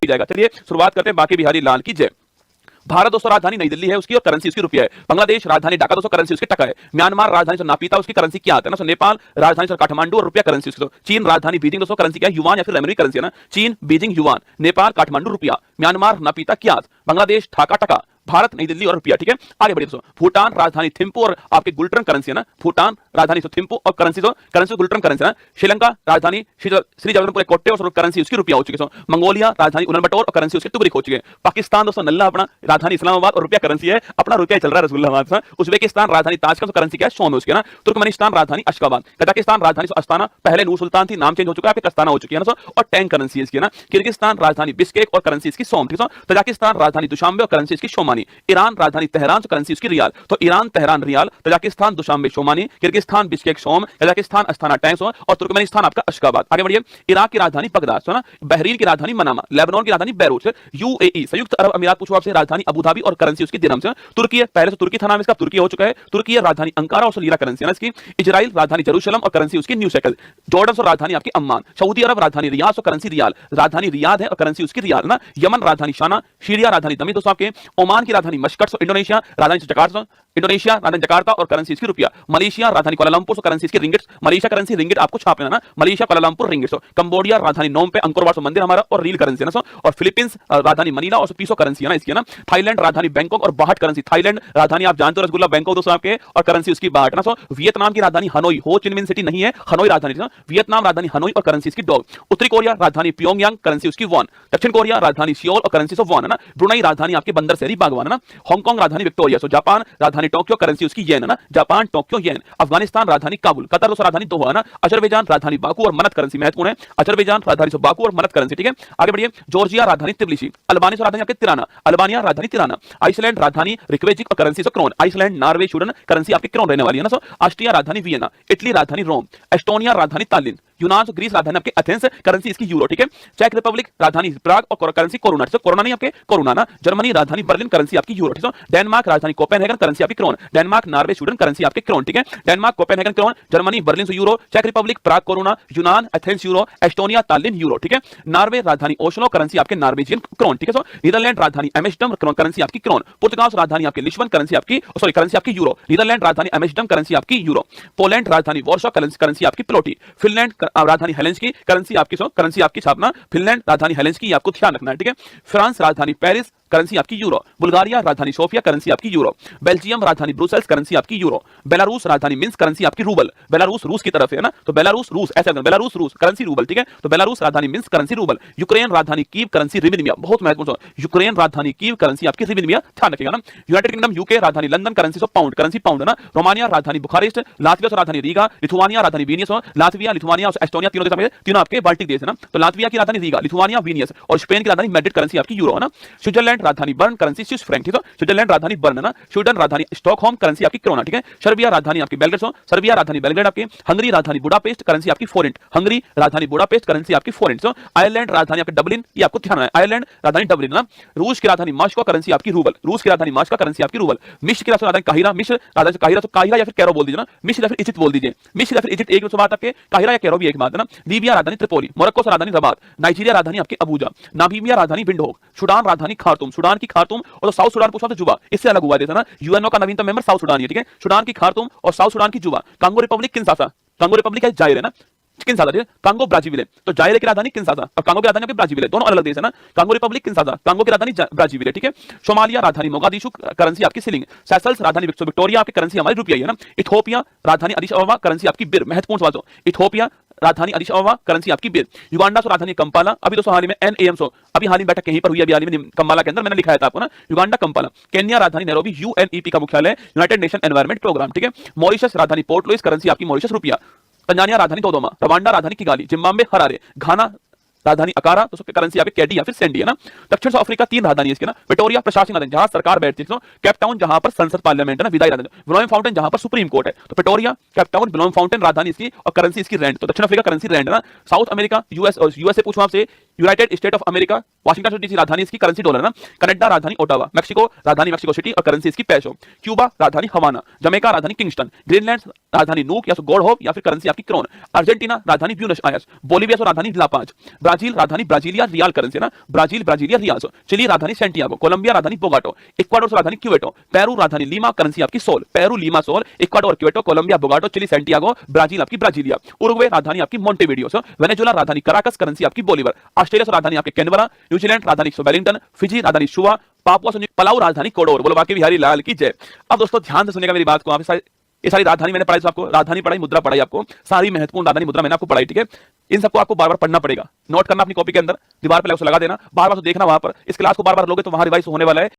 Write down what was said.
ही जाएगा। चलिए शुरुआत करते हैं, बाकी बिहारी लाल की जय। भारत दोस्तों राजधानी नई दिल्ली है उसकी और करेंसी उसकी रुपया है। बांग्लादेश राजधानी ढाका दोस्तों करेंसी उसकी टका है। म्यांमार राजधानी नापीता उसकी करेंसी क्या आता है ना। नेपाल राजधानी काठमांडू और रुपया करेंसी उसकी। चीन राजधानी बीजिंग दोस्तों करेंसी क्या है, युआन या फिर रेमनरी करेंसी है ना। चीन बीजिंग युआन, नेपाल काठमांडू रुपया, म्यांमार नापीता क्या, बांग्लादेश ढाका टका, भारत नई दिल्ली और रुपया। ठीक है, आगे बढ़िए दोस्तों। भूटान राजधानी थिम्पू और आपके गुल्टर्न करेंसी है ना। भूटान राजधानी थिम्पू और करेंसी गुल्टर्न करेंसी है ना। श्रीलंका राजधानी श्री जगन्नाथपुर कोट्टे और करेंसी उसकी रुपया हो चुकी है। मंगोलिया राजधानी उलनबटोर और करेंसी उसकी तुगरिक हो चुकी है। पाकिस्तान दोस्तों नल्ला अपना राजधानी इस्लामाबाद और रुपया करेंसी है, अपना रुपया चल रहा है रसगुल्ला। उज्बेकिस्तान राजधानी ताशकंद करेंसी क्या है, सोन उसकी है ना। तुर्कमेनिस्तान राजधानी अशगाबाद, कजाकिस्तान राजधानी अस्ताना, पहले नूर सुल्तान थी, नाम चेंज हो चुका है, अस्ताना हो चुकी है ना। और टैंक करेंसी इसकी है ना। किर्गिस्तान राजधानी बिस्केक और करेंसी इसकी सोम। ठीक है, तजाकिस्तान राजधानी दुशांबे और करेंसी इसकी शोमानी। ईरान राजधानी तेहरान तो करेंसी उसकी रियाल। तो Iran Tehran rial, Tajikistan Dushanbe somoni, Kyrgyzstan Bishkek som, Kazakhstan Astana tenge और तुर्कमेनिस्तान आपका अशगाबाद। आगे बढ़िए। इराक की राजधानी बगदाद है ना। बहरीन की राजधानी मनामा, लेबनान की राजधानी बैरूत, यूएई संयुक्त अरब अमीरात पूछो आपसे राजधानी अबू धाबी और करेंसी उसकी दिरहम से। तुर्की पहले से तुर्की था नाम इसका, तुर्की हो चुका है। तुर्की राजधानी अंकारा और लीरा करेंसी है ना इसकी। इजराइल राजधानी जेरूशलम और करेंसी उसकी न्यू शेकल। जॉर्डन और राजधानी आपकी अम्मान। सऊदी अरब राजधानी रियाद और करेंसी रियाल, राजधानी रियाद है और करेंसी उसकी रियाल ना। यमन राजधानी शाना, सीरिया राजधानी दमिश्क दोस्तों आपके। ओमान की राजधानी मस्कट, इंडोनेशिया राजधानी जकार्ता, इंडोनेशिया राजधानी जकार्ता और करेंसी इसकी रुपया। मलेशिया राजधानी कुआलालंपुर और करेंसी इसकी रिंगिट, मलेशिया करेंसी रिंगिट आपको छापना ना। Malaysia Kuala Lumpur ringgit. कंबोडिया राजधानी नोम पे, अंकोर वाट मंदिर हमारा और रील करेंसी है ना। और फिलीपींस राजधानी मनीला और पीसो करेंसी है ना इसकी ना। थाईलैंड राजधानी बैंकॉक और बाहट करेंसी। थाईलैंड राजधानी आप जानते हो रसगुल्ला, बैंकॉक दोस्तों आपके और करेंसी उसकी बाहट ना। वियतनाम की राजधानी हनोई, हो चिन मिन सिटी नहीं है, हनोई राजधानी। वियतनाम राजधानी हनोई और करेंसी इसकी डॉग। उत्तरी कोरिया राजधानी प्योंगयांग, करेंसी उसकी वॉन। दक्षिण कोरिया राजधानी सियोल और करेंसी ऑफ वॉन है ना। ब्रुनई राजधानी आपकी बंदर शहरी बागवान है ना। हांगकांग राजधानी विक्टोरिया। जापान राजधानी टोक्यो, करेंसी उसकी येन है ना। जापान टोक्यो येन। अफगानिस्तान राजधानी काबुल, कतर दोस्तों राजधानी दोहा है ना। अजरबैजान राजधानी बाकू और मनत करेंसी महत्वपूर्ण है। अजरबैजान राजधानी बाकू और मनत करेंसी। ठीक है, आगे बढ़िए। जॉर्जिया राजधानी तिब्लिसी। अल्बानिया राजधानी आपके तिराना, अल्बानिया राजधानी तिराना। आइसलैंड राजधानी रिकवेजिक और currency krone. Iceland Norway Sweden currency आपकी क्रोन रहने वाली है ना। ऑस्ट्रिया राजधानी वियना, इटली राजधानी रोम, एस्टोनिया राजधानी तालिन, यूनान ग्रीस राजधानी आपके एथेंस, करेंसी इसकी यूरो। ठीक है, चेक रिपब्लिक राजधानी प्राग और करेंसी कोरोना। कोरोना नहीं आपके कोरोना ना। जर्मनी राजधानी बर्लिन, करेंसी आपकी यूरो। ठीक है, डेनमार्क राजधानी कोपेनहेगन, करेंसी आपकी krone. Denmark Norway Sweden currency आपके क्रोन। ठीक है, Denmark Copenhagen krone, Germany Berlin euro, चेक रिपब्लिक प्राग कोरोना, यूनान Athens euro, Estonia Tallinn euro. ठीक है, नॉर्वे राजधानी ओस्लो, करेंसी आपके नॉर्वेजियन क्रोन। ठीक है, नीदरलैंड राजधानी एम्स्टर्डम, करेंसी आपकी क्रोन। पुर्तगाल राजधानी आपकी लिस्बन, करेंसी आपकी करेंसी आपकी यूरो। नीदरलैंड राजधानी एम्स्टर्डम, करेंसी आपकी यूरो। पोलैंड राजधानी वार्सो, करेंसी आपकी प्लोटी। फिनलैंड राजधानी हेलेंसिकी, करेंसी आपकी छापना। फिनलैंड राजधानी हेलेंसिकी, आपको ध्यान रखना है। ठीक है, फ्रांस राजधानी पेरिस, करेंसी आपकी यूरो। बुल्गारिया राजधानी सोफिया, करेंसी आपकी यूरो। बेल्जियम राजधानी ब्रुसेल्स, करेंसी आपकी यूरो। बेलारूस राजधानी मिन्स्क, करेंसी आपकी रूबल। बेलारूस रूस की तरफ है ना, तो बेलारूस रूस ऐसे बेलारूस रूस करेंसी रूबल। ठीक है, तो बेलारूस राजधानी मिन्स्क, करेंसी रूबल। यूक्रेन राजधानी कीव, करेंसी रिबिनिया, बहुत महत्वपूर्ण। यूक्रेन राजधानी कीव, करेंसी आपकी रिबिनिया, ध्यान रखिएगा ना। यूनाइटेड किंगडम यूके राजधानी London, currency pound, currency pound है ना। रोमानिया राजधानी बुखारेस्ट, लातविया राजधानी रीगा, लिथुआनिया राजधानी विनियस। लातविया लिथुआनिया और एस्टोनिया तीनों आपके बाल्टिक देश है ना। तो लातविया की राजधानी रीगा, लिथुआनिया विनियस और स्पेन की राजधानी मैड्रिड, करेंसी आपकी यूरो है ना। स्विट्जरलैंड राजधानी बर्न, करेंसी स्विस फ्रैंक। ठीक है, स्विट्जरलैंड राजधानी बर्न है ना। स्वीडन राजधानी स्टॉकहोम, करेंसी आपकी क्रोना। ठीक है, सर्बिया राजधानी आपकी बेलग्रेड, सर्बिया राजधानी बेलग्रेड आपकी। हंगरी राजधानी बुडापेस्ट, करेंसी आपकी फोरेंट। हंगरी राजधानी बुडापेस्ट, करेंसी आपकी फोरेंट। आयरलैंड राजधानी आपकी डबलिन, ये आपको ध्यान है, आयरलैंड राजधानी डबलिन ना। रूस की राजधानी मास्को, करेंसी आपकी रूबल। रूस की राजधानी मास्को, करेंसी आपकी रूबल। मिस्र की राजधानी काहिरा, मिस्र राजधानी काहिरा, तो काहिरा या फिर कैरो बोल दीजिए ना। मिस्र या फिर इजिप्ट बोल दीजिए। मिस्र या फिर इजिप्ट एक बात आपके, काहिरा या कैरो भी एक बात है ना। लीबिया राजधानी त्रिपोली, मोरक्को राजधानी रबात, नाइजीरिया राजधानी आपकी अबूजा, नामीबिया राजधानी विंडहोक, सुडान राजधानी खार्तूम, सुडान की खार्तूम और साउथ सुडान पूछा तो जुबा, इससे अलग हुआ देता ना। यूएनओ का नवीनतम मेंबर साउथ सुडान है। ठीक है, सुडान की खार्तूम और साउथ सुडान की जुबा। Congo Republic Kinshasa, Congo Republic है जायर है ना। किंशासा, ठीक है, कांगो ब्राजीविले, तो जायर की राजधानी किंशासा और कांगो की राजधानी ब्राजीविले, दोनों अलग देश है ना। कांगो रिपब्लिक किंशासा, कांगो की राजधानी ब्राजीविले। ठीक है, सोमालिया राजधानी मोगादिशु, करेंसी आपकी सिलिंग। सेशल्स राजधानी विक्टोरिया, आपकी करेंसी हमारी रुपया है ना। इथियोपिया राजधानी अदिस अबबा, करेंसी आपकी बिर, महत्वपूर्ण सवाल। इथियोपिया राजधानी अदिस अबबा, करेंसी आपकी बिर। युगांडा राजधानी कंपाला, अभी दोस्तों हाल ही में NAM अभी हाल ही बैठक कहीं पर हुई, अभी हाल ही में कंपाला के अंदर, मैंने लिखाया था आपको ना, युगांडा कंपाला। केन्या राजधानी नैरोबी, UNEP का मुख्यालय, यूनाइटेड नेशन एनवायरमेंट प्रोग्राम। ठीक है, मॉरिशस राजधानी पोर्ट लुइस, करेंसी आपकी मॉरिशस रुपया। तंजानिया राजधानी दोदोमा, रवांडा राजधानी किगाली, जिम्बाब्वे हरारे, घाना राजधानी अकारा, तो उसकी करेंसी आपकी कैडी या फिर सेंडी है ना। दक्षिण अफ्रीका 3 राजधानी है इसके ना। विक्टोरिया प्रशासनिक राजधानी, जहां सरकार बैठती है। कैपटाउन जहां पर संसद पार्लियामेंट है ना, विदाई राजधानी। ब्लोम फाउंटेन जहां पर सुप्रीम कोर्ट है। तो विक्टोरिया, कैपटाउन, ब्लोम फाउंटेन राजधानी इसकी और करेंसी इसकी रैंड। तो दक्षिण अफ्रीका करेंसी रैंड है ना। साउथ अमेरिका यूएसए पूछूं आपसे, United state of America, Washington DC राजधानी इसकी, करेंसी डॉलर है ना। कनाडा राजधानी ओटावा, मेक्सिको राजधानी मेक्सिको सिटी और करेंसी इसकी पेसो। क्यूबा राजधानी हवाना, जमैका राजधानी किंगस्टन, ग्रीनलैंड राजधानी नूक या गोल्ड होप या फिर करेंसी आपकी क्रोन। अर्जेंटीना राजधानी ब्यूनस आयर्स, बोलिविया राजधानी ला पाज, ब्राजील राजधानी ब्राजीलिया रियाल करेंसी है ना, ब्राजील ब्राजीलिया रियाल। चिली राजधानी सेंटियागो, कोलंबिया राजधानी बोगाटो, इक्वाडोर राजधानी क्यूवेटो, पेरू राजधानी लीमा, करेंसी आपकी sol, Peru Lima sol, Ecuador Quito, Colombia Bogota, Chile Santiago, Brazil आपकी ब्राजीलिया, उरुग्वे राजधानी आपकी मोंटेविडियो, वेनेजुएला राजधानी कराकस, करेंसी आपकी बोलीवर, ऑस्ट्रेलिया राजधानी आपके कैनबरा, न्यूजीलैंड राजधानी वेलिंगटन, फिजी राजधानी शुवा, पापुआ संयुक्त पलाऊ राजधानी कोडोर। बोलो बाकी बिहारी लाल की जय। अब दोस्तों ध्यान से सुनिएगा मेरी बात को, आप ये सारी राजधानी मैंने पढ़ाई, आपको राजधानी पढ़ाई, मुद्रा पढ़ाई, आपको सारी महत्वपूर्ण राजधानी मुद्रा मैंने आपको पढ़ाई, ठीक है। इन सबको आपको बार बार पढ़ना पड़ेगा, नोट करना अपनी कॉपी के अंदर, दीवार पे लगा देना, बार बार तो देखना वहां पर। इस क्लास को बार बार लोगे तो वहां रिवाइज होने वाला है।